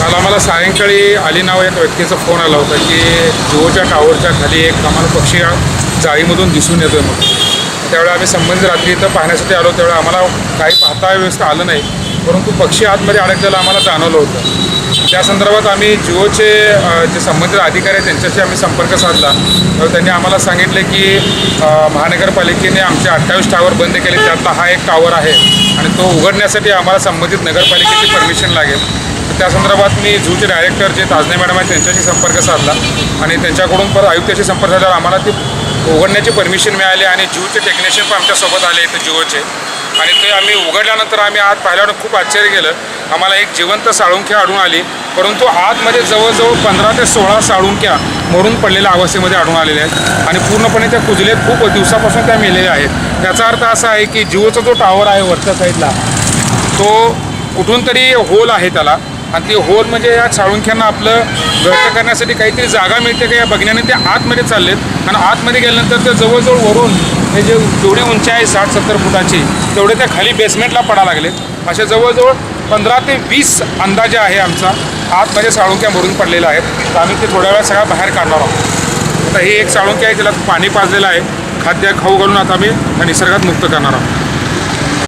काल आम्हाला सायंकाळी अली नाव एक व्यक्तीचा फोन आला होता की जिओच्या टावरच्या खाली एक आम्हाला पक्षी जाळीमधून दिसून येतोय म्हणून. त्यावेळी आम्ही संबंधित रात्री इथं पाहण्यासाठी आलो. त्यावेळी आम्हाला काही पाहता व्यवस्था आलं नाही, परंतु पक्षी आतमध्ये अडकलेला आम्हाला जाणवलं होतं. त्या संदर्भात आम्ही जिओचे जे संबंधित अधिकारी आहेत त्यांच्याशी आम्ही संपर्क साधला. तर त्यांनी आम्हाला सांगितले की महानगरपालिकेने आमचे 28 टावर बंद केले, त्यातला हा एक टावर आहे आणि तो उघडण्यासाठी आम्हाला संबंधित नगरपालिकेची परमिशन लागेल. त्या संदर्भात मी झूचे डायरेक्टर जे ताजने मॅडम आहेत त्यांच्याशी संपर्क साधला आणि त्यांच्याकडून परत आयुक्ताशी संपर्क साधल्यावर आम्हाला ती उघडण्याची परमिशन मिळाली आणि जिओचे टेक्निशियन पण आमच्यासोबत आले इथं जिओचे. आणि ते आम्ही उघडल्यानंतर आम्ही आत पाहिल्यावर खूप आश्चर्य केलं. आम्हाला एक जिवंत साळुंक्या आढळून आली, परंतु आतमध्ये जवळजवळ 15 ते 16 साळुंक्या मरून पडलेल्या अवस्थेमध्ये आढळून आलेल्या आहेत आणि पूर्णपणे त्या कुजलेत. खूप दिवसापासून त्या मेलेल्या आहेत. याचा अर्थ असा आहे की जिओचा जो टावर आहे वरच्या साईडला तो कुठून तरी होल आहे त्याला, आणि ती होल म्हणजे या साळुंख्यांना आपलं घरटं करण्यासाठी काहीतरी जागा मिळते का या बघण्याने ते आतमध्ये चाललेत. आणि आतमध्ये गेल्यानंतर ते जवळजवळ वरून हे जेवढी उंची आहे 60-70 फुटाची तेवढे त्या खाली बेसमेंटला पडा लागलेत. असे जवळजवळ 15 ते 20 अंदाजे आहे आमचा आतमध्ये साळुंक्या मरून पडलेल्या आहेत. तर आम्ही ते थोड्या वेळा सगळ्या बाहेर काढणार आहोत. आता ही एक साळुंकी आहे, त्याला पाणी पाजलेलं आहे, खाद्य खाऊ घालून आता आम्ही निसर्गात मुक्त करणार आहोत.